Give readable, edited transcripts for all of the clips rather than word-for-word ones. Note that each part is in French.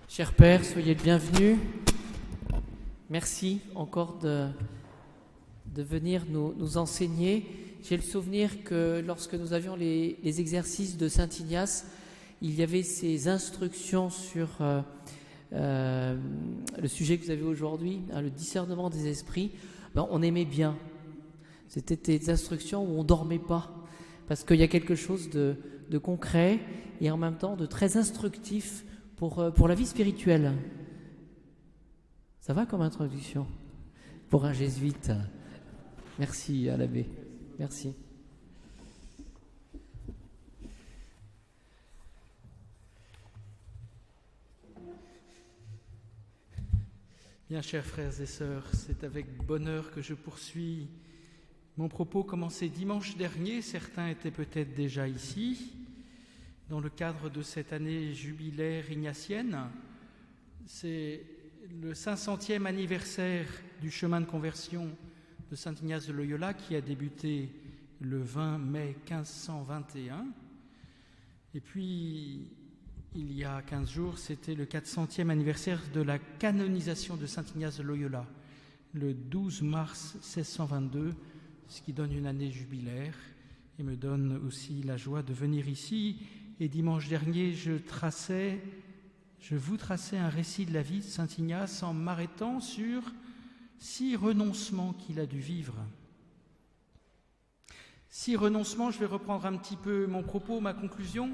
Chers pères, soyez le bienvenu. Merci encore de venir nous enseigner. J'ai le souvenir que lorsque nous avions les exercices de Saint Ignace, il y avait ces instructions sur le sujet que vous avez aujourd'hui, le discernement des esprits. On aimait bien. C'était des instructions où on ne dormait pas, parce qu'il y a quelque chose de concret et en même temps de très instructif pour la vie spirituelle. Ça va comme introduction pour un jésuite. Merci à l'abbé. Merci. Bien, chers frères et sœurs, c'est avec bonheur que je poursuis mon propos commencé dimanche dernier. Certains étaient peut-être déjà ici, dans le cadre de cette année jubilaire ignatienne. C'est le 500e anniversaire du chemin de conversion de Saint Ignace de Loyola qui a débuté le 20 mai 1521. Et puis, il y a 15 jours, c'était le 400e anniversaire de la canonisation de Saint Ignace de Loyola, le 12 mars 1622, ce qui donne une année jubilaire et me donne aussi la joie de venir ici. Et dimanche dernier, je vous traçais un récit de la vie de Saint Ignace en m'arrêtant sur 6 renoncements qu'il a dû vivre. 6 renoncements, je vais reprendre un petit peu mon propos, ma conclusion.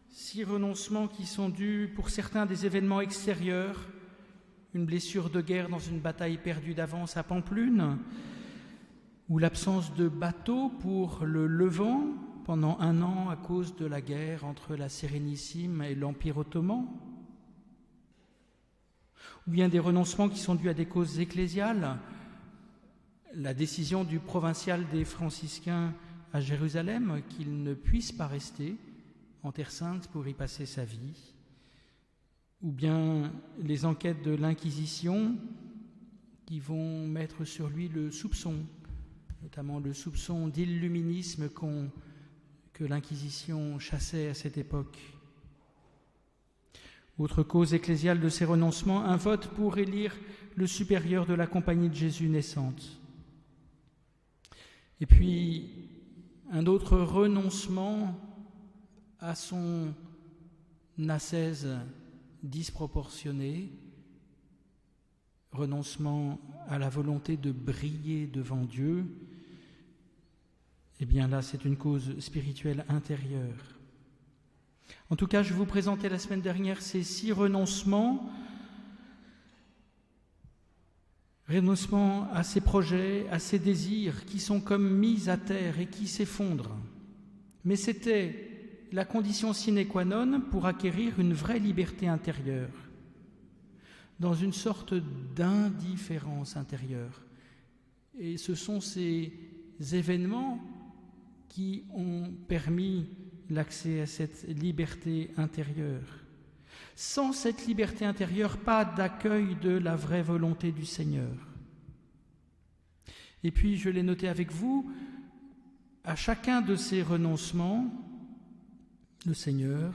6 renoncements qui sont dus pour certains à des événements extérieurs, une blessure de guerre dans une bataille perdue d'avance à Pampelune, ou l'absence de bateau pour le Levant pendant 1 an à cause de la guerre entre la Sérénissime et l'Empire ottoman, ou bien des renoncements qui sont dus à des causes ecclésiales, la décision du provincial des franciscains à Jérusalem qu'il ne puisse pas rester en Terre Sainte pour y passer sa vie, ou bien les enquêtes de l'Inquisition qui vont mettre sur lui le soupçon, notamment le soupçon d'illuminisme que l'Inquisition chassait à cette époque. Autre cause ecclésiale de ces renoncements, un vote pour élire le supérieur de la Compagnie de Jésus naissante. Et puis, un autre renoncement à son ascèse disproportionnée, renoncement à la volonté de briller devant Dieu. Eh bien là, c'est une cause spirituelle intérieure. En tout cas, je vous présentais la semaine dernière ces 6 renoncements à ses projets, à ses désirs qui sont comme mis à terre et qui s'effondrent. Mais c'était la condition sine qua non pour acquérir une vraie liberté intérieure, dans une sorte d'indifférence intérieure. Et ce sont ces événements qui ont permis l'accès à cette liberté intérieure. Sans cette liberté intérieure, pas d'accueil de la vraie volonté du Seigneur. Et puis, je l'ai noté avec vous, à chacun de ces renoncements, le Seigneur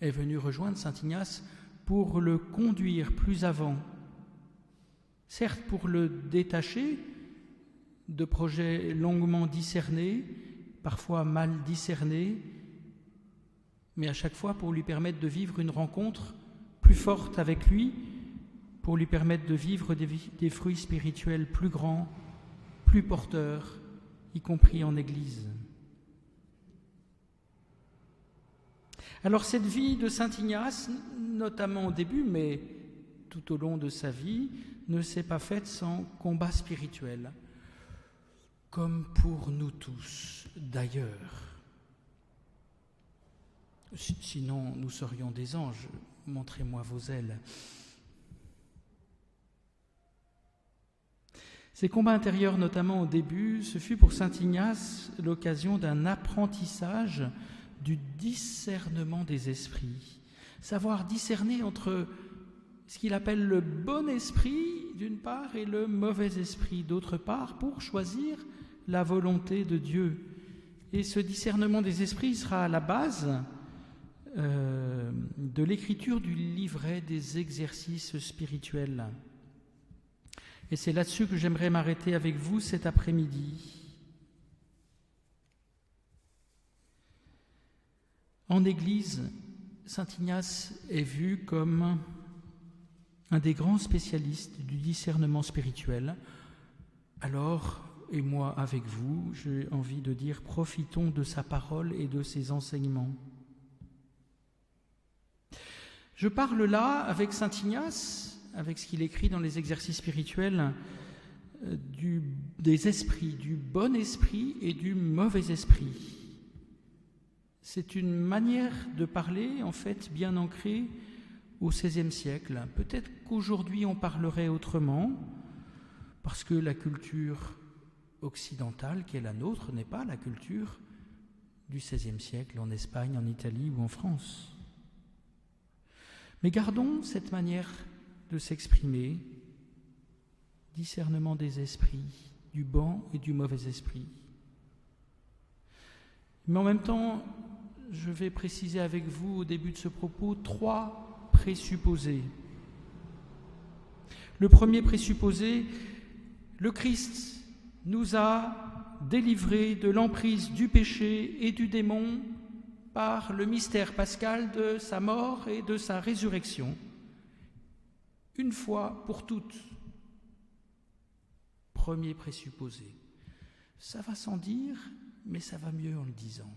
est venu rejoindre Saint Ignace pour le conduire plus avant. Certes, pour le détacher de projets longuement discernés, parfois mal discernés, mais à chaque fois pour lui permettre de vivre une rencontre plus forte avec lui, pour lui permettre de vivre des fruits spirituels plus grands, plus porteur, y compris en Église. Alors cette vie de saint Ignace, notamment au début, mais tout au long de sa vie, ne s'est pas faite sans combat spirituel, comme pour nous tous d'ailleurs. Sinon, nous serions des anges. Montrez-moi vos ailes. Ces combats intérieurs, notamment au début, ce fut pour saint Ignace l'occasion d'un apprentissage du discernement des esprits. Savoir discerner entre ce qu'il appelle le bon esprit, d'une part, et le mauvais esprit, d'autre part, pour choisir la volonté de Dieu. Et ce discernement des esprits sera à la base de l'écriture du livret des exercices spirituels. Et c'est là-dessus que j'aimerais m'arrêter avec vous cet après-midi. En Église, saint Ignace est vu comme un des grands spécialistes du discernement spirituel. Alors, et moi avec vous, j'ai envie de dire, profitons de sa parole et de ses enseignements. Je parle là, avec saint Ignace, avec ce qu'il écrit dans les exercices spirituels, des esprits, du bon esprit et du mauvais esprit. C'est une manière de parler, en fait, bien ancrée au XVIe siècle. Peut-être qu'aujourd'hui on parlerait autrement, parce que la culture occidentale qui est la nôtre n'est pas la culture du XVIe siècle en Espagne, en Italie ou en France. Mais gardons cette manière de s'exprimer, discernement des esprits, du bon et du mauvais esprit. Mais en même temps, je vais préciser avec vous au début de ce propos 3 présupposés. Le premier présupposé, le Christ nous a délivrés de l'emprise du péché et du démon par le mystère pascal de sa mort et de sa résurrection, une fois pour toutes. Premier présupposé. Ça va sans dire, mais ça va mieux en le disant.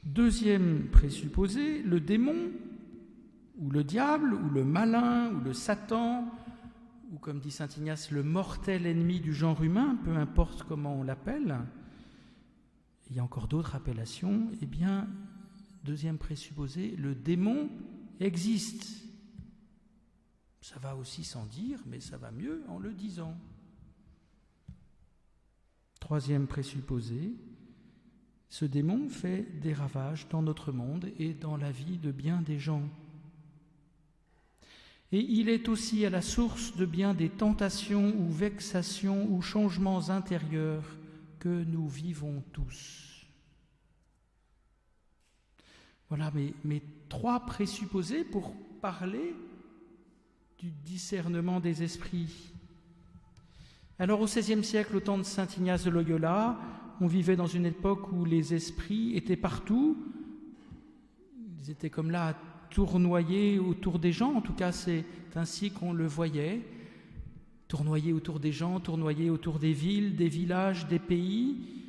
Deuxième présupposé, le démon, ou le diable, ou le malin, ou le Satan, ou comme dit saint Ignace, le mortel ennemi du genre humain, peu importe comment on l'appelle, il y a encore d'autres appellations, eh bien, deuxième présupposé, le démon existe. Ça va aussi sans dire, mais ça va mieux en le disant. Troisième présupposé, ce démon fait des ravages dans notre monde et dans la vie de bien des gens. Et il est aussi à la source de bien des tentations ou vexations ou changements intérieurs que nous vivons tous. Voilà mes 3 présupposés pour parler du discernement des esprits. Alors au XVIe siècle, au temps de saint Ignace de Loyola, on vivait dans une époque où les esprits étaient partout. Ils étaient comme là à tournoyer autour des gens, en tout cas c'est ainsi qu'on le voyait. Tournoyer autour des gens, tournoyer autour des villes, des villages, des pays.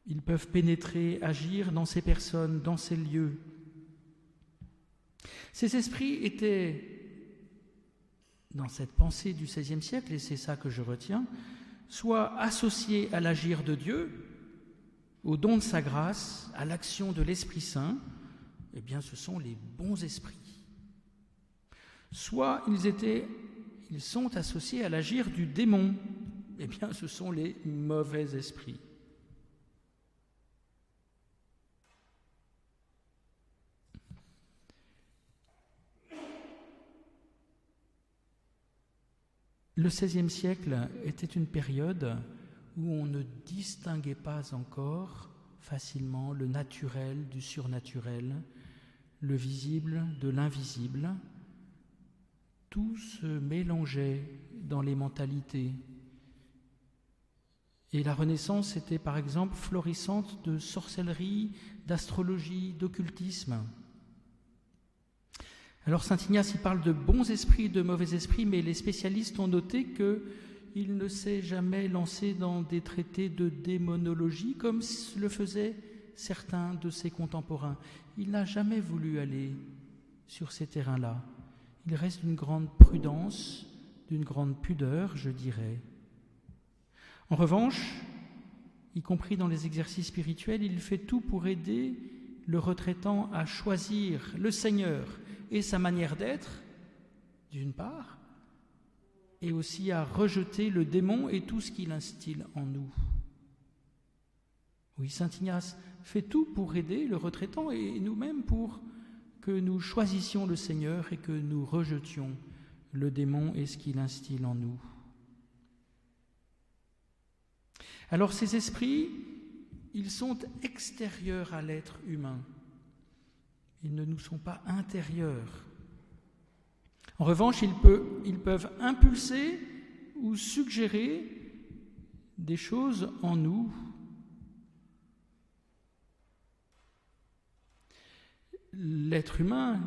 Ils peuvent pénétrer, agir dans ces personnes, dans ces lieux. Ces esprits étaient, dans cette pensée du XVIe siècle, et c'est ça que je retiens, soit associés à l'agir de Dieu, au don de sa grâce, à l'action de l'Esprit Saint, eh bien ce sont les bons esprits. Soit ils sont associés à l'agir du démon, eh bien ce sont les mauvais esprits. Le XVIe siècle était une période où on ne distinguait pas encore facilement le naturel du surnaturel, le visible de l'invisible. Tout se mélangeait dans les mentalités. Et la Renaissance était par exemple florissante de sorcellerie, d'astrologie, d'occultisme. Alors saint Ignace, il parle de bons esprits et de mauvais esprits, mais les spécialistes ont noté qu'il il ne s'est jamais lancé dans des traités de démonologie comme le faisaient certains de ses contemporains. Il n'a jamais voulu aller sur ces terrains-là. Il reste d'une grande prudence, d'une grande pudeur, je dirais. En revanche, y compris dans les exercices spirituels, il fait tout pour aider le retraitant à choisir le Seigneur et sa manière d'être, d'une part, et aussi à rejeter le démon et tout ce qu'il instille en nous. Oui, saint Ignace fait tout pour aider le retraitant et nous-mêmes pour que nous choisissions le Seigneur et que nous rejetions le démon et ce qu'il instille en nous. Alors ces esprits, ils sont extérieurs à l'être humain. Ils ne nous sont pas intérieurs. En revanche, ils peuvent impulser ou suggérer des choses en nous. L'être humain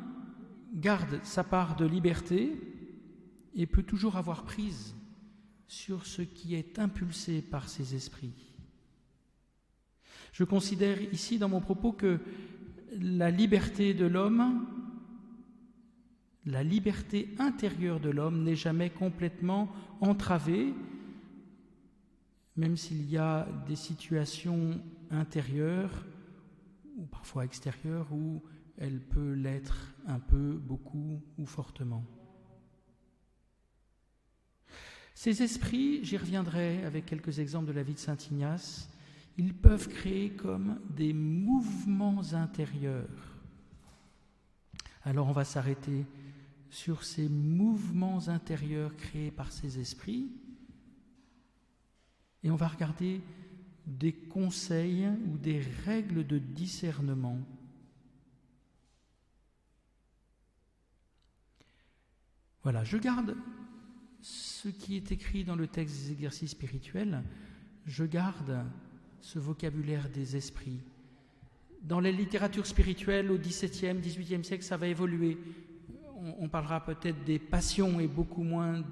garde sa part de liberté et peut toujours avoir prise sur ce qui est impulsé par ces esprits. Je considère ici dans mon propos que la liberté de l'homme, la liberté intérieure de l'homme n'est jamais complètement entravée, même s'il y a des situations intérieures ou parfois extérieures où elle peut l'être un peu, beaucoup ou fortement. Ces esprits, j'y reviendrai avec quelques exemples de la vie de saint Ignace, ils peuvent créer comme des mouvements intérieurs. Alors on va s'arrêter sur ces mouvements intérieurs créés par ces esprits et on va regarder des conseils ou des règles de discernement. Voilà, je garde ce qui est écrit dans le texte des exercices spirituels, je garde ce vocabulaire des esprits. Dans la littérature spirituelle, au XVIIe, XVIIIe siècle, ça va évoluer. On parlera peut-être des passions et beaucoup moins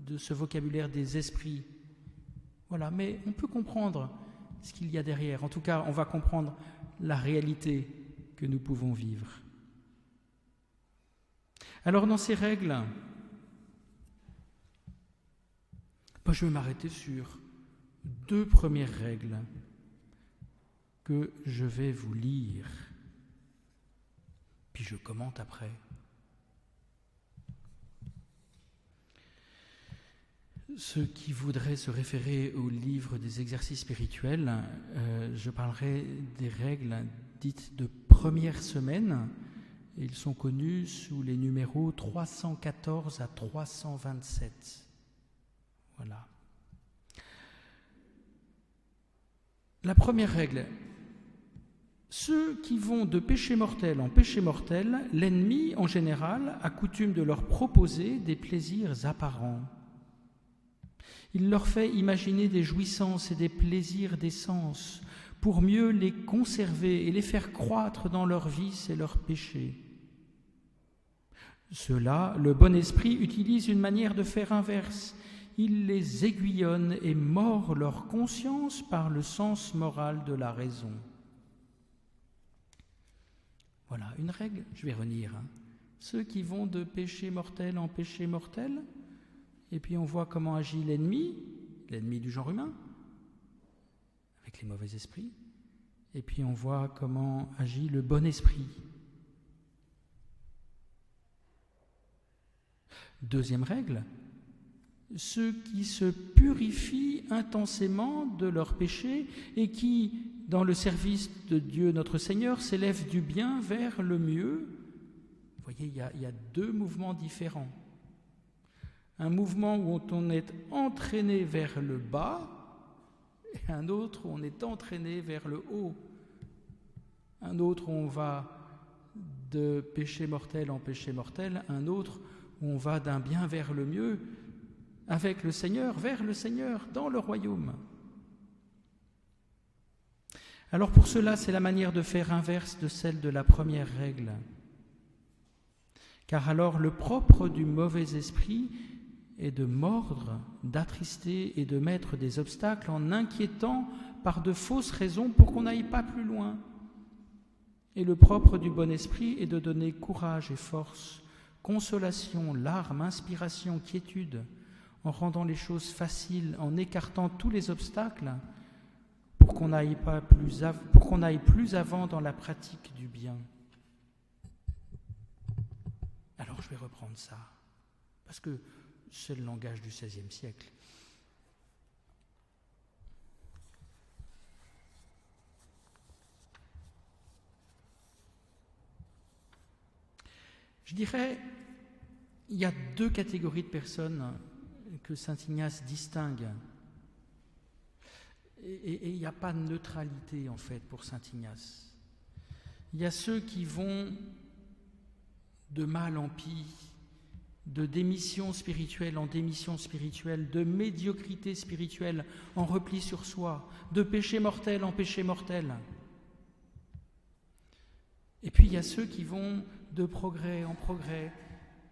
de ce vocabulaire des esprits. Voilà, mais on peut comprendre ce qu'il y a derrière. En tout cas, on va comprendre la réalité que nous pouvons vivre. Alors, dans ces règles, je vais m'arrêter sur 2 premières règles que je vais vous lire, puis je commente après. Ceux qui voudraient se référer au livre des exercices spirituels, je parlerai des règles dites de première semaine. Ils sont connus sous les numéros 314 à 327. Voilà. La première règle, ceux qui vont de péché mortel en péché mortel, l'ennemi en général a coutume de leur proposer des plaisirs apparents. Il leur fait imaginer des jouissances et des plaisirs des sens pour mieux les conserver et les faire croître dans leurs vices et leurs péchés. Ceux-là, le bon esprit utilise une manière de faire inverse. Il les aiguillonne et mord leur conscience par le sens moral de la raison. Voilà, une règle, je vais revenir. Ceux qui vont de péché mortel en péché mortel, et puis on voit comment agit l'ennemi du genre humain, avec les mauvais esprits, et puis on voit comment agit le bon esprit. Deuxième règle, ceux qui se purifient intensément de leurs péchés et qui, dans le service de Dieu notre Seigneur, s'élèvent du bien vers le mieux. Vous voyez, il y a 2 mouvements différents. Un mouvement où on est entraîné vers le bas et un autre où on est entraîné vers le haut. Un autre où on va de péché mortel en péché mortel, un autre où on va d'un bien vers le mieux, avec le Seigneur, vers le Seigneur, dans le royaume. Alors pour cela, c'est la manière de faire inverse de celle de la première règle. Car alors le propre du mauvais esprit est de mordre, d'attrister et de mettre des obstacles en inquiétant par de fausses raisons pour qu'on n'aille pas plus loin. Et le propre du bon esprit est de donner courage et force, consolation, larmes, inspiration, quiétude, en rendant les choses faciles, en écartant tous les obstacles, pour qu'on aille plus avant dans la pratique du bien. Alors je vais reprendre ça, parce que c'est le langage du XVIe siècle. Je dirais, il y a deux catégories de personnes que saint Ignace distingue. Et il n'y a pas de neutralité, en fait, pour saint Ignace. Il y a ceux qui vont de mal en pis, de démission spirituelle en démission spirituelle, de médiocrité spirituelle en repli sur soi, de péché mortel en péché mortel. Et puis il y a ceux qui vont de progrès en progrès,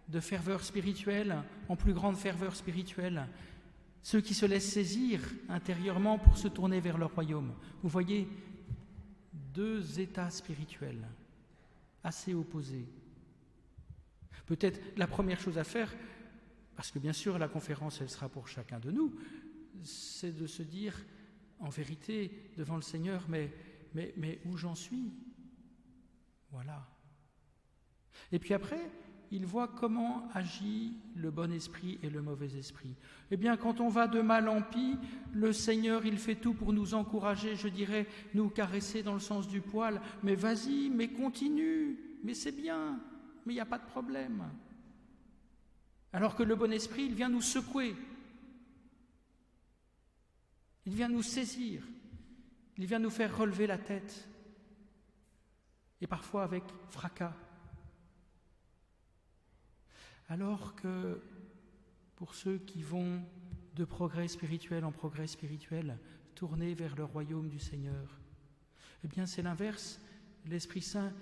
de ferveur spirituelle en plus grande ferveur spirituelle, ceux qui se laissent saisir intérieurement pour se tourner vers le royaume. Vous voyez, deux états spirituels assez opposés. Peut-être la première chose à faire, parce que bien sûr la conférence elle sera pour chacun de nous, c'est de se dire en vérité devant le Seigneur, mais où j'en suis ? Voilà. Et puis après, il voit comment agit le bon esprit et le mauvais esprit. Eh bien, quand on va de mal en pis, le Seigneur, il fait tout pour nous encourager, je dirais, nous caresser dans le sens du poil. Mais vas-y, mais continue, mais c'est bien, mais il n'y a pas de problème. Alors que le bon esprit, il vient nous secouer. Il vient nous saisir. Il vient nous faire relever la tête. Et parfois avec fracas. Alors que pour ceux qui vont de progrès spirituel en progrès spirituel, tournés vers le royaume du Seigneur, eh bien c'est l'inverse. L'Esprit Saint,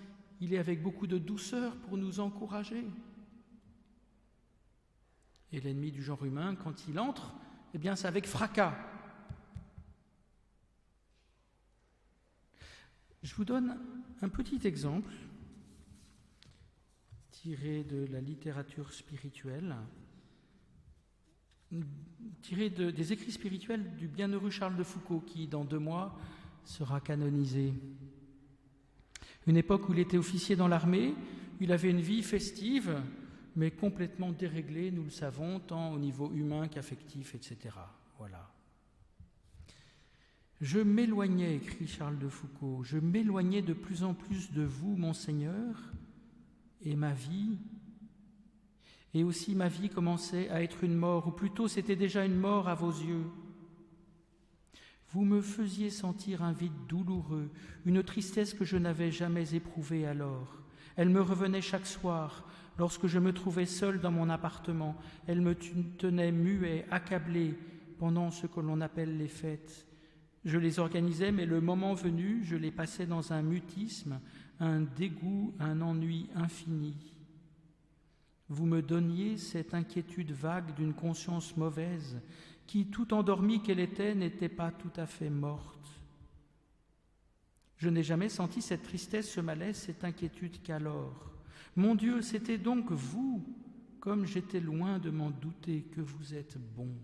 il est avec beaucoup de douceur pour nous encourager. Et l'ennemi du genre humain, quand il entre, eh bien c'est avec fracas. Je vous donne un petit exemple tiré de la littérature spirituelle, tiré des écrits spirituels du bienheureux Charles de Foucauld, qui, dans 2 mois, sera canonisé. Une époque où il était officier dans l'armée, il avait une vie festive, mais complètement déréglée, nous le savons, tant au niveau humain qu'affectif, etc. Voilà. « Je m'éloignais, écrit Charles de Foucauld, je m'éloignais de plus en plus de vous, mon Seigneur, et ma vie commençait à être une mort, ou plutôt c'était déjà une mort à vos yeux. Vous me faisiez sentir un vide douloureux, une tristesse que je n'avais jamais éprouvée alors. Elle me revenait chaque soir, lorsque je me trouvais seul dans mon appartement. Elle me tenait muet, accablé, pendant ce que l'on appelle les fêtes. Je les organisais, mais le moment venu, je les passais dans un mutisme, un dégoût, un ennui infini. Vous me donniez cette inquiétude vague d'une conscience mauvaise qui, tout endormie qu'elle était, n'était pas tout à fait morte. Je n'ai jamais senti cette tristesse, ce malaise, cette inquiétude qu'alors. Mon Dieu, c'était donc vous, comme j'étais loin de m'en douter, que vous êtes bon. »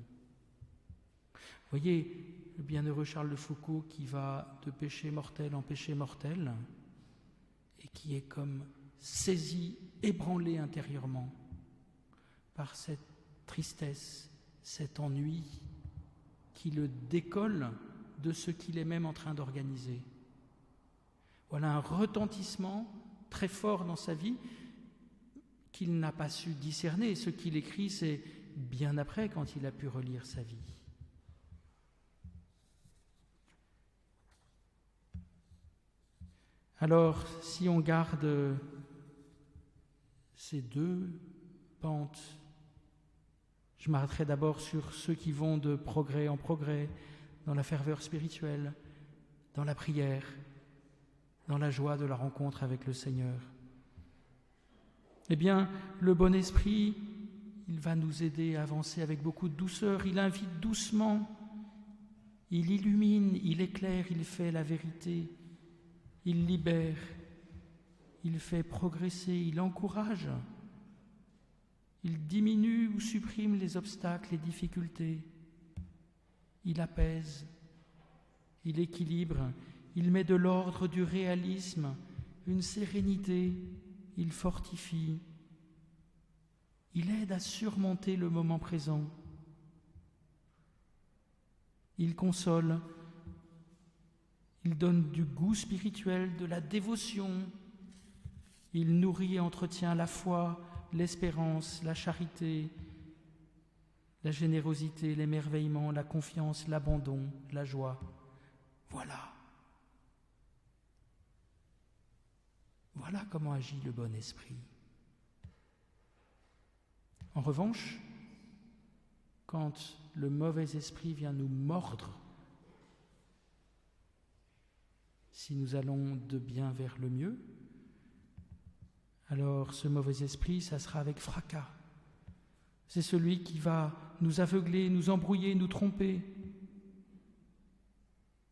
Voyez, le bienheureux Charles de Foucauld qui va de péché mortel en péché mortel et qui est comme saisi, ébranlé intérieurement par cette tristesse, cet ennui qui le décolle de ce qu'il est même en train d'organiser. Voilà un retentissement très fort dans sa vie qu'il n'a pas su discerner. Ce qu'il écrit, c'est bien après, quand il a pu relire sa vie. Alors, si on garde ces deux pentes, je m'arrêterai d'abord sur ceux qui vont de progrès en progrès, dans la ferveur spirituelle, dans la prière, dans la joie de la rencontre avec le Seigneur. Eh bien, le bon esprit, il va nous aider à avancer avec beaucoup de douceur. Il invite doucement, il illumine, il éclaire, il fait la vérité, il libère, il fait progresser, il encourage, il diminue ou supprime les obstacles, les difficultés, il apaise, il équilibre, il met de l'ordre, du réalisme, une sérénité, il fortifie, il aide à surmonter le moment présent, il console, il donne du goût spirituel, de la dévotion, il nourrit et entretient la foi, l'espérance, la charité, la générosité, l'émerveillement, la confiance, l'abandon, la joie. Voilà. Voilà comment agit le bon esprit. En revanche, quand le mauvais esprit vient nous mordre, si nous allons de bien vers le mieux, alors ce mauvais esprit, ça sera avec fracas. C'est celui qui va nous aveugler, nous embrouiller, nous tromper,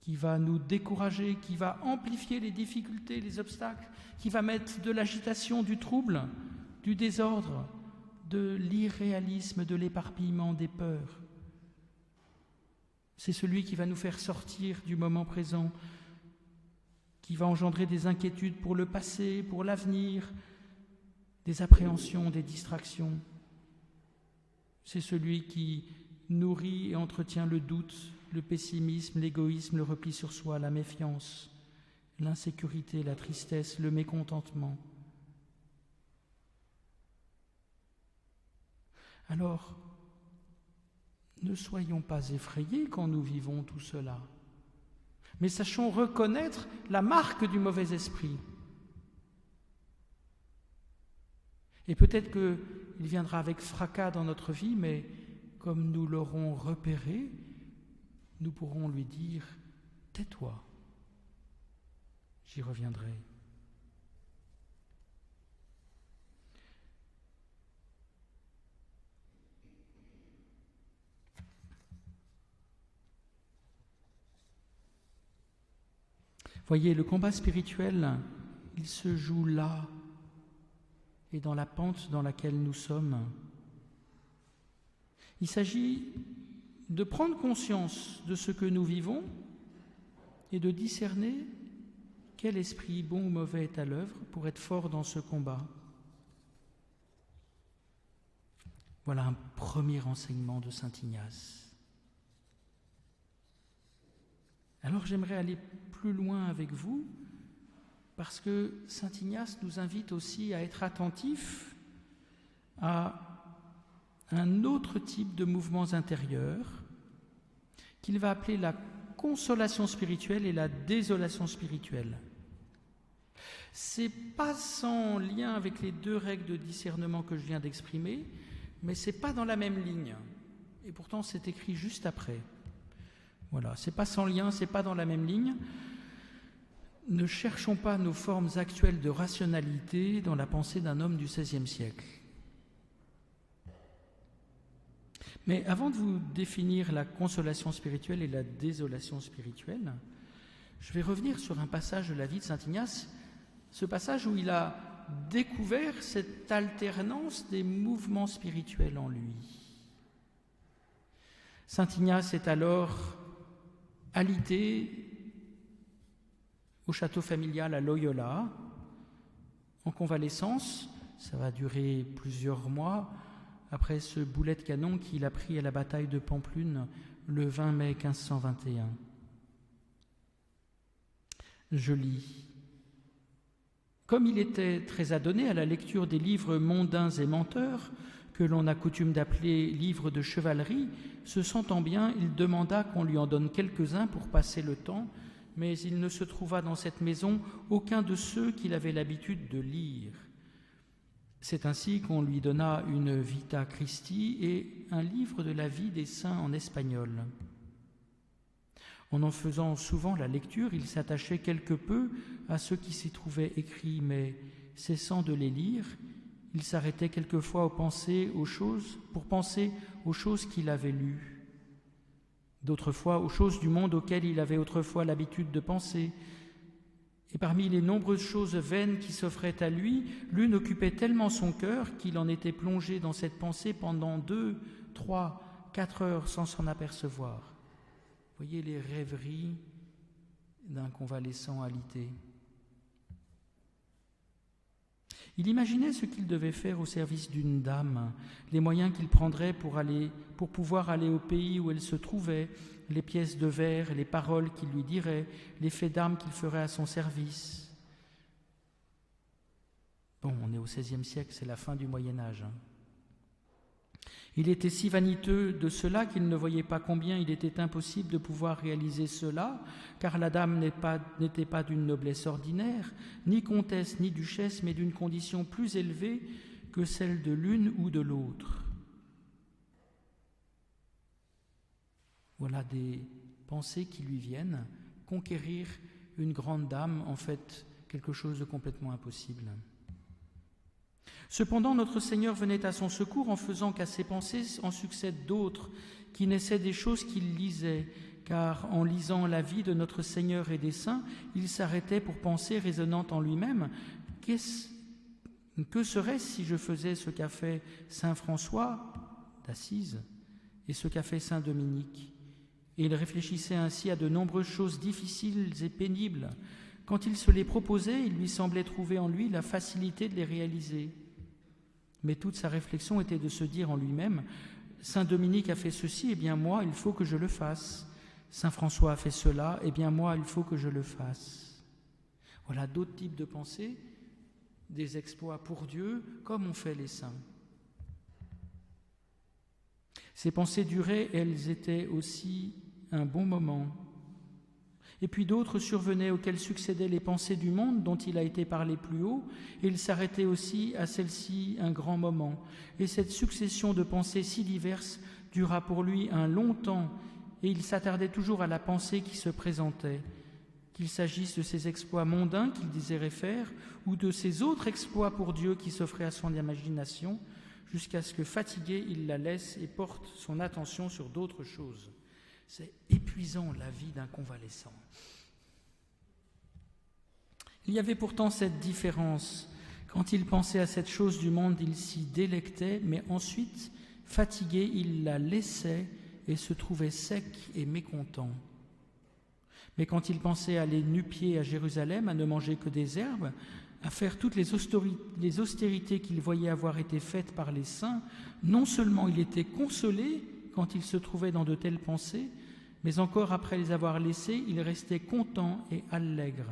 qui va nous décourager, qui va amplifier les difficultés, les obstacles, qui va mettre de l'agitation, du trouble, du désordre, de l'irréalisme, de l'éparpillement, des peurs. C'est celui qui va nous faire sortir du moment présent, qui va engendrer des inquiétudes pour le passé, pour l'avenir, des appréhensions, des distractions. C'est celui qui nourrit et entretient le doute, le pessimisme, l'égoïsme, le repli sur soi, la méfiance, l'insécurité, la tristesse, le mécontentement. Alors, ne soyons pas effrayés quand nous vivons tout cela, mais sachons reconnaître la marque du mauvais esprit. Et peut-être qu'il viendra avec fracas dans notre vie, mais comme nous l'aurons repéré, nous pourrons lui dire « Tais-toi, j'y reviendrai ». Voyez, le combat spirituel, il se joue là et dans la pente dans laquelle nous sommes. Il s'agit de prendre conscience de ce que nous vivons et de discerner quel esprit bon ou mauvais est à l'œuvre pour être fort dans ce combat. Voilà un premier enseignement de saint Ignace. Alors j'aimerais aller plus loin avec vous, parce que saint Ignace nous invite aussi à être attentifs à un autre type de mouvements intérieurs qu'il va appeler la consolation spirituelle et la désolation spirituelle. C'est pas sans lien avec les deux règles de discernement que je viens d'exprimer, mais c'est pas dans la même ligne. Et pourtant c'est écrit juste après. Voilà, c'est pas sans lien, c'est pas dans la même ligne. Ne cherchons pas nos formes actuelles de rationalité dans la pensée d'un homme du XVIe siècle. Mais avant de vous définir la consolation spirituelle et la désolation spirituelle, je vais revenir sur un passage de la vie de saint Ignace, ce passage où il a découvert cette alternance des mouvements spirituels en lui. Saint Ignace est alors alité au château familial à Loyola, en convalescence. Ça va durer plusieurs mois après ce boulet de canon qu'il a pris à la bataille de Pampelune le 20 mai 1521. Je lis. Comme il était très adonné à la lecture des livres mondains et menteurs, que l'on a coutume d'appeler livres de chevalerie, se sentant bien, il demanda qu'on lui en donne quelques-uns pour passer le temps, mais il ne se trouva dans cette maison aucun de ceux qu'il avait l'habitude de lire. C'est ainsi qu'on lui donna une Vita Christi et un livre de la vie des saints en espagnol. En faisant souvent la lecture, il s'attachait quelque peu à ce qui s'y trouvait écrit, mais cessant de les lire, il s'arrêtait quelquefois pour penser aux choses qu'il avait lues, d'autres fois aux choses du monde auxquelles il avait autrefois l'habitude de penser. Et parmi les nombreuses choses vaines qui s'offraient à lui, l'une occupait tellement son cœur qu'il en était plongé dans cette pensée pendant 2, 3, 4 heures sans s'en apercevoir. Voyez les rêveries d'un convalescent alité. Il imaginait ce qu'il devait faire au service d'une dame, les moyens qu'il prendrait pour pouvoir aller au pays où elle se trouvait, les pièces de verre, les paroles qu'il lui dirait, les faits d'armes qu'il ferait à son service. Bon, on est au XVIe siècle, c'est la fin du Moyen-Âge. Il était si vaniteux de cela qu'il ne voyait pas combien il était impossible de pouvoir réaliser cela, car la dame n'était pas d'une noblesse ordinaire, ni comtesse ni duchesse, mais d'une condition plus élevée que celle de l'une ou de l'autre. Voilà des pensées qui lui viennent. Conquérir une grande dame, en fait, quelque chose de complètement impossible. Cependant, notre Seigneur venait à son secours en faisant qu'à ses pensées en succèdent d'autres qui naissaient des choses qu'il lisait, car en lisant la vie de notre Seigneur et des saints, il s'arrêtait pour penser, raisonnant en lui-même, que serait-ce si je faisais ce qu'a fait saint François d'Assise et ce qu'a fait saint Dominique? Et il réfléchissait ainsi à de nombreuses choses difficiles et pénibles. Quand il se les proposait, il lui semblait trouver en lui la facilité de les réaliser. Mais toute sa réflexion était de se dire en lui-même « Saint Dominique a fait ceci, eh bien moi, il faut que je le fasse. Saint François a fait cela, eh bien moi, il faut que je le fasse. » Voilà d'autres types de pensées, des exploits pour Dieu, comme ont fait les saints. Ces pensées duraient, elles étaient aussi un bon moment. Et puis d'autres survenaient auxquelles succédaient les pensées du monde dont il a été parlé plus haut, et il s'arrêtait aussi à celles-ci un grand moment. Et cette succession de pensées si diverses dura pour lui un long temps, et il s'attardait toujours à la pensée qui se présentait, qu'il s'agisse de ces exploits mondains qu'il désirait faire, ou de ces autres exploits pour Dieu qui s'offraient à son imagination, jusqu'à ce que, fatigué, il la laisse et porte son attention sur d'autres choses. C'est épuisant, la vie d'un convalescent. Il y avait pourtant cette différence. Quand il pensait à cette chose du monde, il s'y délectait, mais ensuite, fatigué, il la laissait et se trouvait sec et mécontent. Mais quand il pensait à aller nu-pieds à Jérusalem, à ne manger que des herbes, à faire toutes les austérités qu'il voyait avoir été faites par les saints, non seulement il était consolé quand il se trouvait dans de telles pensées, mais encore après les avoir laissées, il restait content et allègre.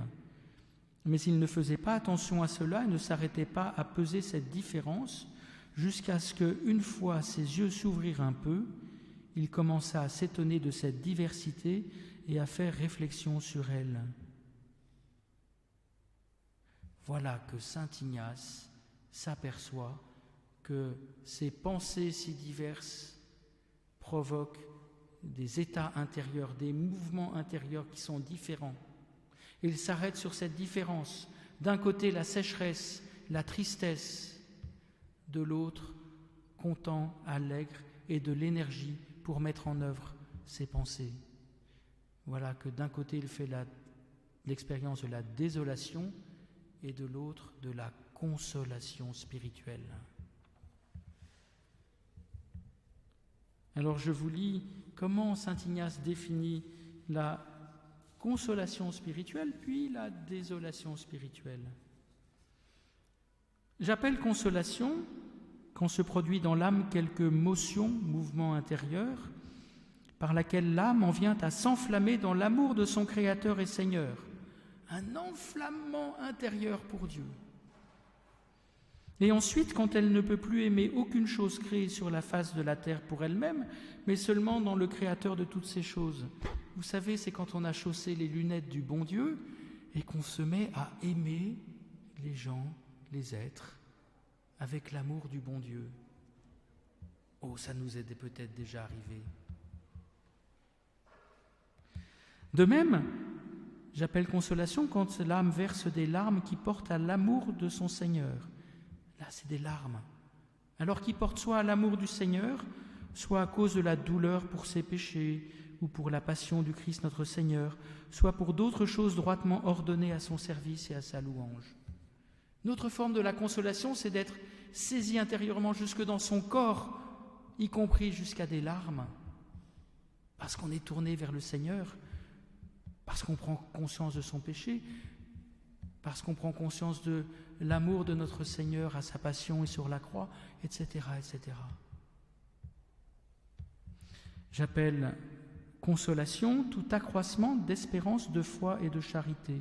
Mais il ne faisait pas attention à cela et ne s'arrêtait pas à peser cette différence, jusqu'à ce qu'une fois ses yeux s'ouvrirent un peu, il commença à s'étonner de cette diversité et à faire réflexion sur elle. Voilà que saint Ignace s'aperçoit que ces pensées si diverses provoquent des états intérieurs, des mouvements intérieurs qui sont différents. Et il s'arrête sur cette différence. D'un côté, la sécheresse, la tristesse, de l'autre, content, allègre et de l'énergie pour mettre en œuvre ses pensées. Voilà que d'un côté, il fait l'expérience de la désolation et de l'autre, de la consolation spirituelle. Alors je vous lis comment saint Ignace définit la consolation spirituelle, puis la désolation spirituelle. J'appelle consolation quand se produit dans l'âme quelque motion, mouvement intérieur, par laquelle l'âme en vient à s'enflammer dans l'amour de son Créateur et Seigneur. Un enflammement intérieur pour Dieu. Et ensuite, quand elle ne peut plus aimer aucune chose créée sur la face de la terre pour elle-même, mais seulement dans le Créateur de toutes ces choses. Vous savez, c'est quand on a chaussé les lunettes du bon Dieu et qu'on se met à aimer les gens, les êtres, avec l'amour du bon Dieu. Oh, ça nous est peut-être déjà arrivé. De même, j'appelle consolation quand l'âme verse des larmes qui portent à l'amour de son Seigneur. Là, c'est des larmes. Alors qu'il porte soit à l'amour du Seigneur, soit à cause de la douleur pour ses péchés ou pour la passion du Christ notre Seigneur, soit pour d'autres choses droitement ordonnées à son service et à sa louange. Une autre forme de la consolation, c'est d'être saisi intérieurement jusque dans son corps, y compris jusqu'à des larmes, parce qu'on est tourné vers le Seigneur, parce qu'on prend conscience de son péché, parce qu'on prend conscience de l'amour de notre Seigneur à sa passion et sur la croix, etc., etc. J'appelle consolation tout accroissement d'espérance, de foi et de charité.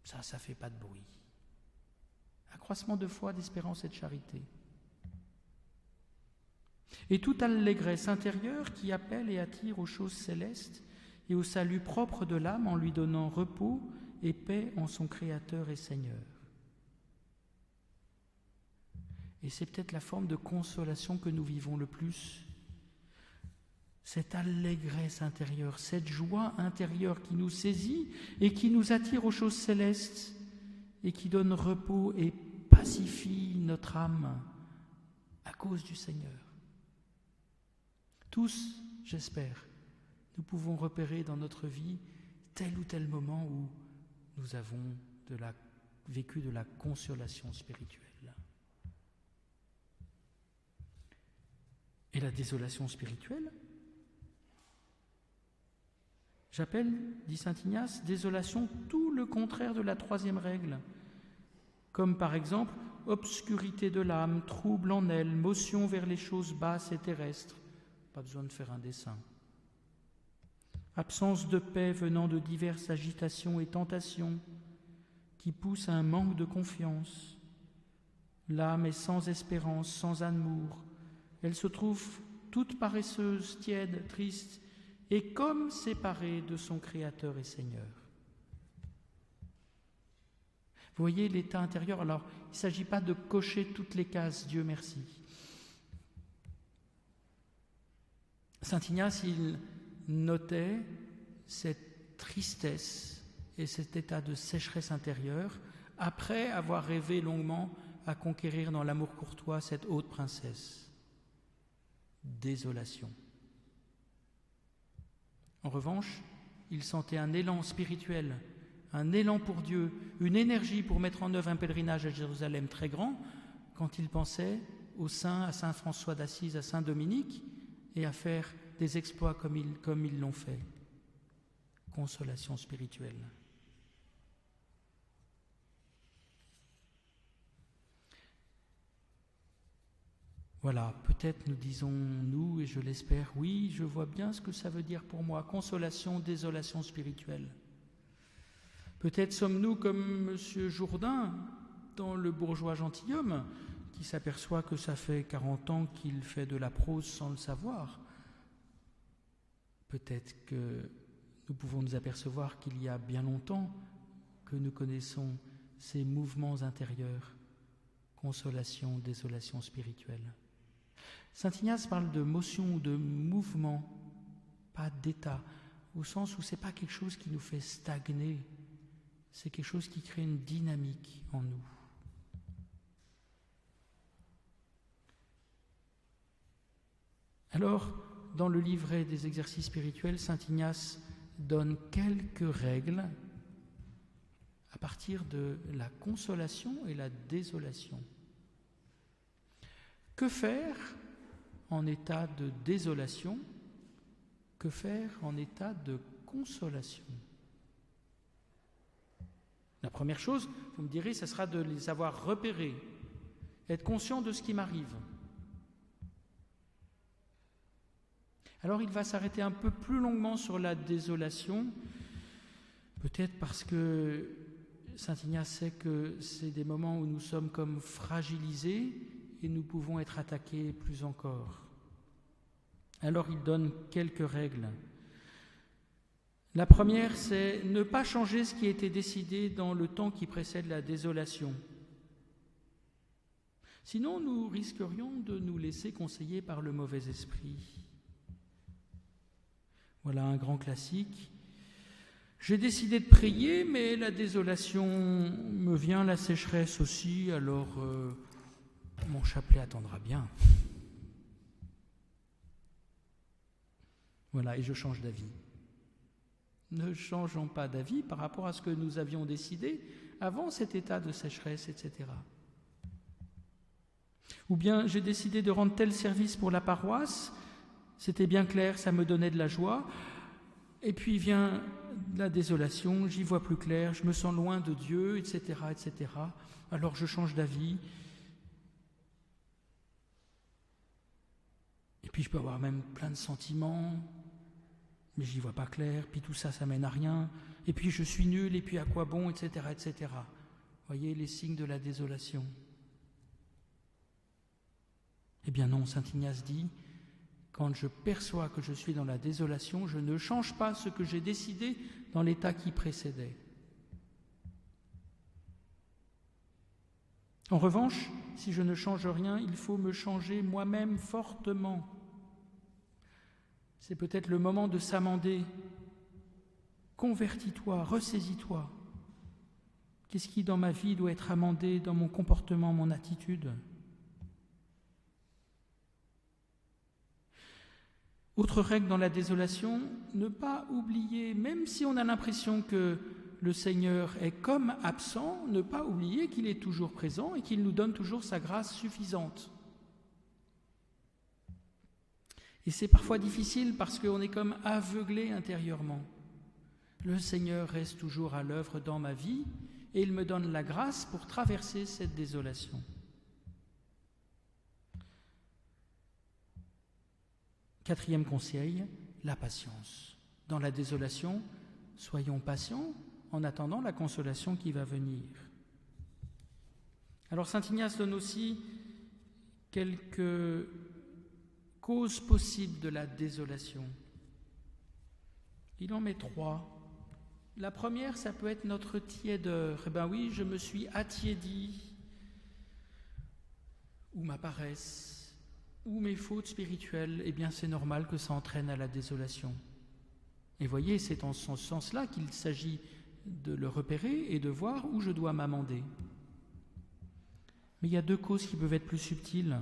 Ça fait pas de bruit. Accroissement de foi, d'espérance et de charité. Et toute allégresse intérieure qui appelle et attire aux choses célestes et au salut propre de l'âme en lui donnant repos et paix en son Créateur et Seigneur. Et c'est peut-être la forme de consolation que nous vivons le plus. Cette allégresse intérieure, cette joie intérieure qui nous saisit et qui nous attire aux choses célestes et qui donne repos et pacifie notre âme à cause du Seigneur. Tous, j'espère, nous pouvons repérer dans notre vie tel ou tel moment où nous avons vécu de la consolation spirituelle. Et la désolation spirituelle, j'appelle, dit saint Ignace, désolation tout le contraire de la troisième règle, comme par exemple obscurité de l'âme, trouble en elle, motion vers les choses basses et terrestres. Pas besoin de faire un dessin. Absence de paix venant de diverses agitations et tentations qui poussent à un manque de confiance. L'âme est sans espérance, sans amour. Elle se trouve toute paresseuse, tiède, triste et comme séparée de son Créateur et Seigneur. Vous voyez l'état intérieur. Alors, il ne s'agit pas de cocher toutes les cases, Dieu merci. Saint Ignace, il notait cette tristesse et cet état de sécheresse intérieure après avoir rêvé longuement à conquérir dans l'amour courtois cette haute princesse. Désolation. En revanche, il sentait un élan spirituel, un élan pour Dieu, une énergie pour mettre en œuvre un pèlerinage à Jérusalem très grand quand il pensait aux saints, à saint François d'Assise, à saint Dominique, et à faire des exploits comme ils l'ont fait. Consolation spirituelle. Voilà, peut-être nous disons-nous, et je l'espère, oui, je vois bien ce que ça veut dire pour moi, consolation, désolation spirituelle. Peut-être sommes-nous comme M. Jourdain, dans Le bourgeois gentilhomme, qui s'aperçoit que ça fait 40 ans qu'il fait de la prose sans le savoir. Peut-être que nous pouvons nous apercevoir qu'il y a bien longtemps que nous connaissons ces mouvements intérieurs, consolation, désolation spirituelle. Saint Ignace parle de motion ou de mouvement, pas d'état, au sens où ce n'est pas quelque chose qui nous fait stagner, c'est quelque chose qui crée une dynamique en nous. Alors, dans le livret des exercices spirituels, saint Ignace donne quelques règles à partir de la consolation et la désolation. Que faire en état de désolation? Que faire en état de consolation? La première chose, vous me direz, ce sera de les avoir repérés, être conscient de ce qui m'arrive. Alors il va s'arrêter un peu plus longuement sur la désolation, peut-être parce que saint Ignace sait que c'est des moments où nous sommes comme fragilisés et nous pouvons être attaqués plus encore. Alors il donne quelques règles. La première, c'est ne pas changer ce qui a été décidé dans le temps qui précède la désolation. Sinon, nous risquerions de nous laisser conseiller par le mauvais esprit. Voilà un grand classique. J'ai décidé de prier, mais la désolation me vient, la sécheresse aussi, alors mon chapelet attendra bien. Voilà, et je change d'avis. Ne changeons pas d'avis par rapport à ce que nous avions décidé avant cet état de sécheresse, etc. Ou bien j'ai décidé de rendre tel service pour la paroisse, c'était bien clair, ça me donnait de la joie, et puis vient la désolation, j'y vois plus clair, je me sens loin de Dieu, etc., etc. Alors je change d'avis. Et puis je peux avoir même plein de sentiments, mais j'y vois pas clair, puis tout ça, ça mène à rien, et puis je suis nul, et puis à quoi bon, etc., etc. Voyez les signes de la désolation. Eh bien non, saint Ignace dit, quand je perçois que je suis dans la désolation, je ne change pas ce que j'ai décidé dans l'état qui précédait. En revanche, si je ne change rien, il faut me changer moi-même fortement. C'est peut-être le moment de s'amender. Convertis-toi, ressaisis-toi. Qu'est-ce qui dans ma vie doit être amendé dans mon comportement, mon attitude ? Autre règle dans la désolation, ne pas oublier, même si on a l'impression que le Seigneur est comme absent, ne pas oublier qu'il est toujours présent et qu'il nous donne toujours sa grâce suffisante. Et c'est parfois difficile parce qu'on est comme aveuglé intérieurement. Le Seigneur reste toujours à l'œuvre dans ma vie et il me donne la grâce pour traverser cette désolation. Quatrième conseil, la patience. Dans la désolation, soyons patients en attendant la consolation qui va venir. Alors saint Ignace donne aussi quelques causes possibles de la désolation. Il en met 3. La première, ça peut être notre tiédeur. Eh bien oui, je me suis attiédi, ou ma paresse, ou mes fautes spirituelles, eh bien c'est normal que ça entraîne à la désolation. Et voyez, c'est en ce sens-là qu'il s'agit de le repérer et de voir où je dois m'amender. Mais il y a 2 causes qui peuvent être plus subtiles.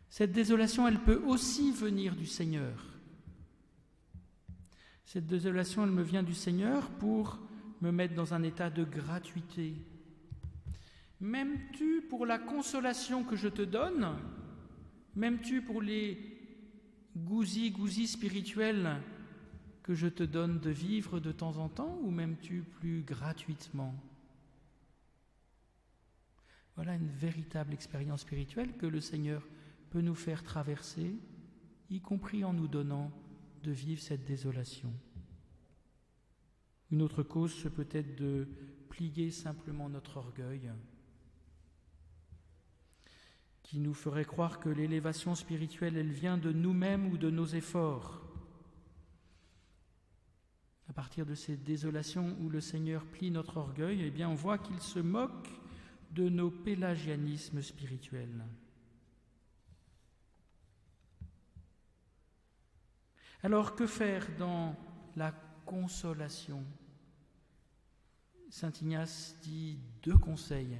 Cette désolation, elle peut aussi venir du Seigneur. Cette désolation, elle me vient du Seigneur pour me mettre dans un état de gratuité. M'aimes-tu pour la consolation que je te donne ? M'aimes-tu pour les gousis spirituels que je te donne de vivre de temps en temps, ou m'aimes-tu plus gratuitement ? Voilà une véritable expérience spirituelle que le Seigneur peut nous faire traverser, y compris en nous donnant de vivre cette désolation. Une autre cause, c'est peut-être de plier simplement notre orgueil, qui nous ferait croire que l'élévation spirituelle, elle vient de nous-mêmes ou de nos efforts. À partir de ces désolations où le Seigneur plie notre orgueil, eh bien on voit qu'il se moque de nos pélagianismes spirituels. Alors que faire dans la consolation ? Saint Ignace dit 2 conseils.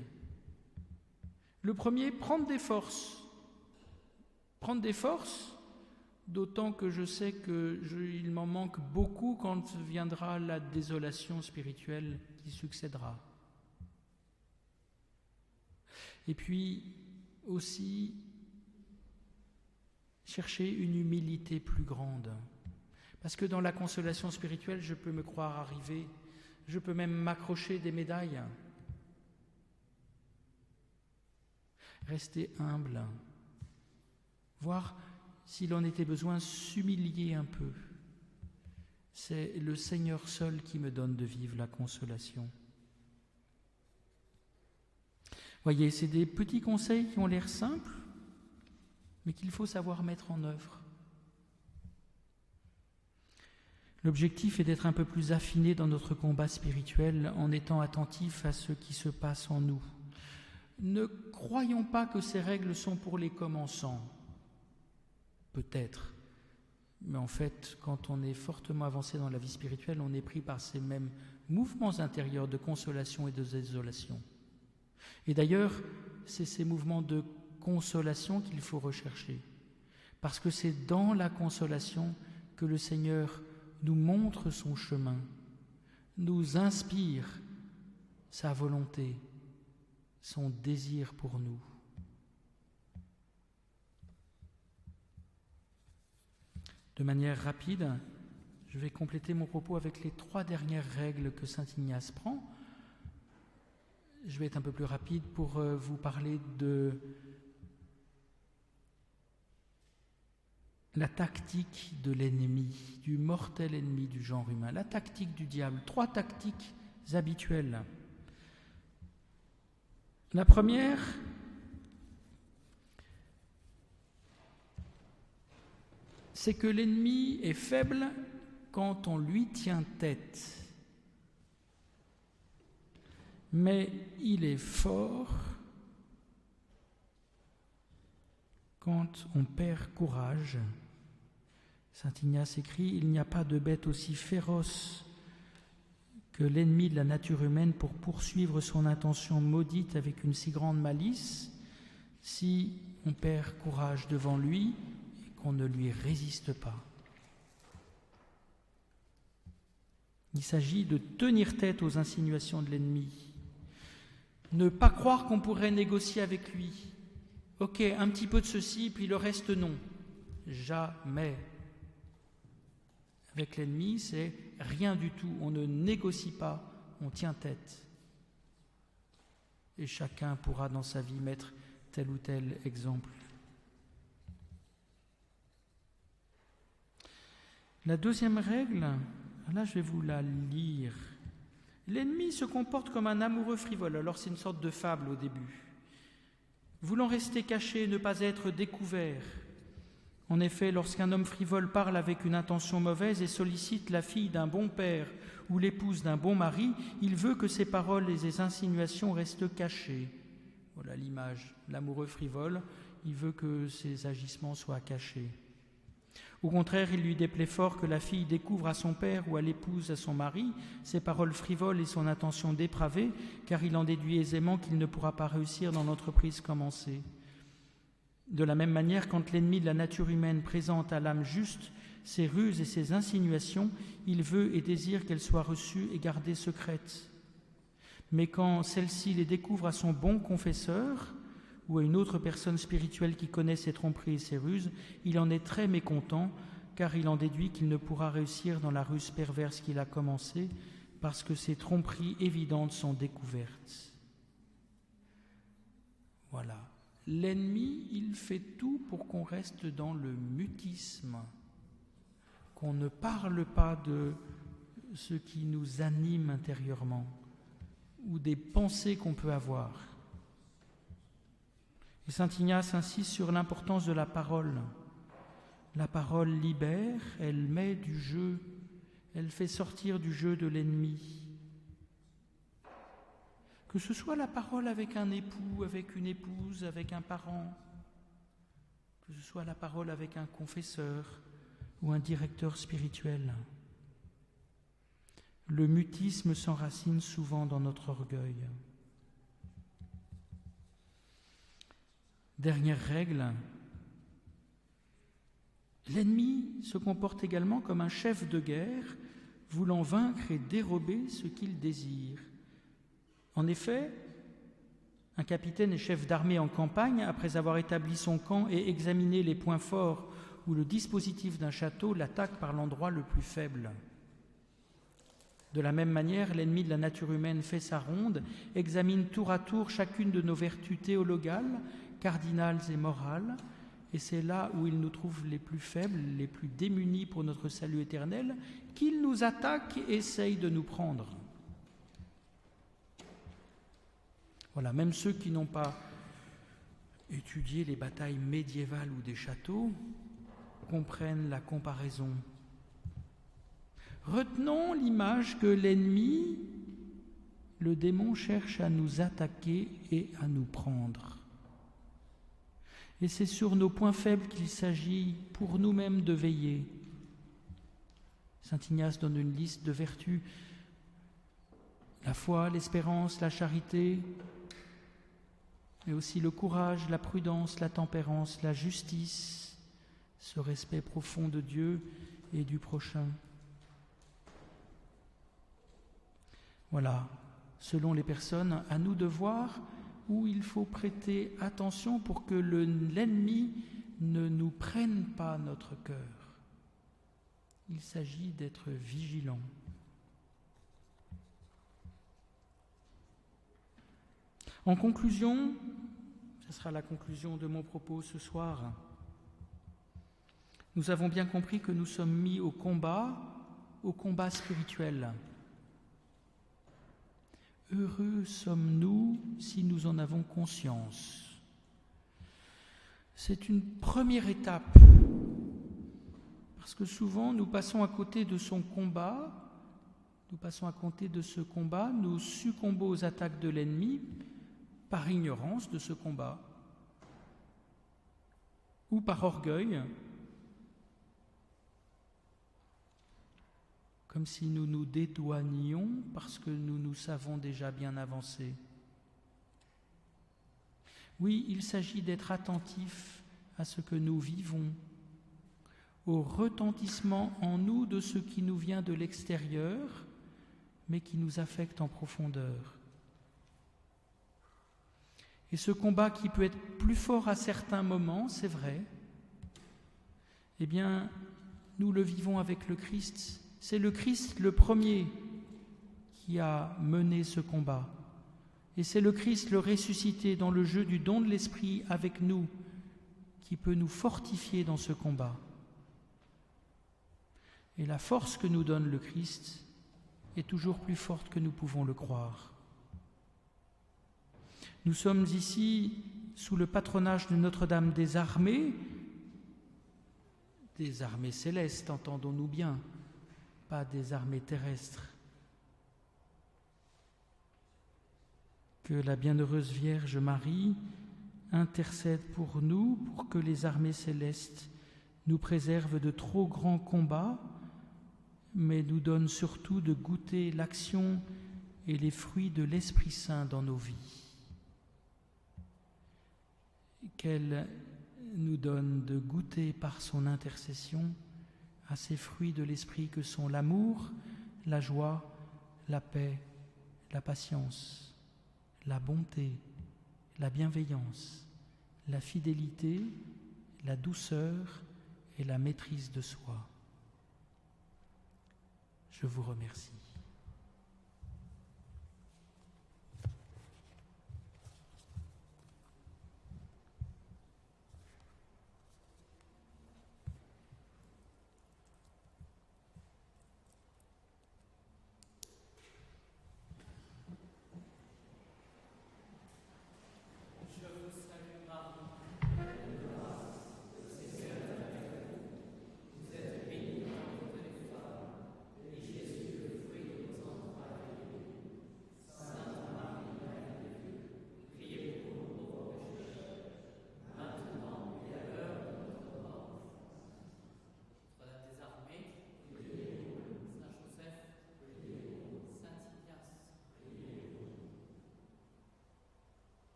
Le premier, prendre des forces. Prendre des forces, d'autant que je sais qu'il m'en manque beaucoup quand viendra la désolation spirituelle qui succédera. Et puis aussi, chercher une humilité plus grande. Parce que dans la consolation spirituelle, je peux me croire arrivé, je peux même m'accrocher des médailles. Rester humble, voir s'il en était besoin, s'humilier un peu. C'est le Seigneur seul qui me donne de vivre la consolation. Voyez, c'est des petits conseils qui ont l'air simples, mais qu'il faut savoir mettre en œuvre. L'objectif est d'être un peu plus affiné dans notre combat spirituel en étant attentif à ce qui se passe en nous. Ne croyons pas que ces règles sont pour les commençants. Peut-être, Mais en fait, quand on est fortement avancé dans la vie spirituelle, on est pris par ces mêmes mouvements intérieurs de consolation et de désolation. Et d'ailleurs, c'est ces mouvements de consolation qu'il faut rechercher. Parce que c'est dans la consolation que le Seigneur nous montre son chemin, nous inspire sa volonté, son désir pour nous. De manière rapide, je vais compléter mon propos avec les 3 dernières règles que saint Ignace prend. Je vais être un peu plus rapide pour vous parler de la tactique de l'ennemi, du mortel ennemi du genre humain, la tactique du diable. 3 tactiques habituelles. La première, c'est que l'ennemi est faible quand on lui tient tête. Mais il est fort quand on perd courage. Saint Ignace écrit « Il n'y a pas de bête aussi féroce que l'ennemi de la nature humaine pour poursuivre son intention maudite avec une si grande malice, si on perd courage devant lui et qu'on ne lui résiste pas. » Il s'agit de tenir tête aux insinuations de l'ennemi. Ne pas croire qu'on pourrait négocier avec lui. Ok, un petit peu de ceci, puis le reste non. Jamais. Avec l'ennemi, c'est rien du tout. On ne négocie pas, on tient tête. Et chacun pourra dans sa vie mettre tel ou tel exemple. La deuxième règle, là je vais vous la lire. L'ennemi se comporte comme un amoureux frivole. Alors c'est une sorte de fable au début. Voulant rester caché et ne pas être découvert. En effet, lorsqu'un homme frivole parle avec une intention mauvaise et sollicite la fille d'un bon père ou l'épouse d'un bon mari, il veut que ses paroles et ses insinuations restent cachées. Voilà l'image. L'amoureux frivole, il veut que ses agissements soient cachés. Au contraire, il lui déplaît fort que la fille découvre à son père ou à l'épouse à son mari ses paroles frivoles et son intention dépravée, car il en déduit aisément qu'il ne pourra pas réussir dans l'entreprise commencée. De la même manière, quand l'ennemi de la nature humaine présente à l'âme juste ses ruses et ses insinuations, il veut et désire qu'elles soient reçues et gardées secrètes. Mais quand celle-ci les découvre à son bon confesseur, ou à une autre personne spirituelle qui connaît ses tromperies et ses ruses, il en est très mécontent, car il en déduit qu'il ne pourra réussir dans la ruse perverse qu'il a commencée, parce que ses tromperies évidentes sont découvertes. Voilà. L'ennemi, il fait tout pour qu'on reste dans le mutisme, qu'on ne parle pas de ce qui nous anime intérieurement, ou des pensées qu'on peut avoir. Et saint Ignace insiste sur l'importance de la parole. La parole libère, elle met du jeu, elle fait sortir du jeu de l'ennemi. Que ce soit la parole avec un époux, avec une épouse, avec un parent, que ce soit la parole avec un confesseur ou un directeur spirituel. Le mutisme s'enracine souvent dans notre orgueil. Dernière règle, l'ennemi se comporte également comme un chef de guerre, voulant vaincre et dérober ce qu'il désire. En effet, un capitaine et chef d'armée en campagne, après avoir établi son camp et examiné les points forts ou le dispositif d'un château, l'attaque par l'endroit le plus faible. De la même manière, l'ennemi de la nature humaine fait sa ronde, examine tour à tour chacune de nos vertus théologales, cardinales et morales, et c'est là où il nous trouve les plus faibles, les plus démunis pour notre salut éternel, qu'il nous attaque et essaye de nous prendre. Voilà, même ceux qui n'ont pas étudié les batailles médiévales ou des châteaux comprennent la comparaison. Retenons l'image que l'ennemi, le démon, cherche à nous attaquer et à nous prendre. Et c'est sur nos points faibles qu'il s'agit pour nous-mêmes de veiller. Saint Ignace donne une liste de vertus: la foi, l'espérance, la charité, mais aussi le courage, la prudence, la tempérance, la justice, ce respect profond de Dieu et du prochain. Voilà, selon les personnes, à nous de voir où il faut prêter attention pour que l'ennemi ne nous prenne pas notre cœur. Il s'agit d'être vigilant. En conclusion, ce sera la conclusion de mon propos ce soir, nous avons bien compris que nous sommes mis au combat spirituel. Heureux sommes-nous si nous en avons conscience. C'est une première étape, parce que souvent nous passons à côté de son combat, nous succombons aux attaques de l'ennemi par ignorance de ce combat, ou par orgueil, comme si nous nous dédouanions parce que nous savons déjà bien avancer. Oui, il s'agit d'être attentif à ce que nous vivons, au retentissement en nous de ce qui nous vient de l'extérieur, mais qui nous affecte en profondeur. Et ce combat qui peut être plus fort à certains moments, c'est vrai, eh bien, nous le vivons avec le Christ. C'est le Christ le premier qui a mené ce combat. Et c'est le Christ le ressuscité dans le jeu du don de l'Esprit avec nous qui peut nous fortifier dans ce combat. Et la force que nous donne le Christ est toujours plus forte que nous pouvons le croire. Nous sommes ici sous le patronage de Notre-Dame des armées célestes, entendons-nous bien, pas des armées terrestres. Que la bienheureuse Vierge Marie intercède pour nous, pour que les armées célestes nous préservent de trop grands combats, mais nous donne surtout de goûter l'action et les fruits de l'Esprit Saint dans nos vies. Qu'elle nous donne de goûter par son intercession à ces fruits de l'Esprit que sont l'amour, la joie, la paix, la patience, la bonté, la bienveillance, la fidélité, la douceur et la maîtrise de soi. Je vous remercie.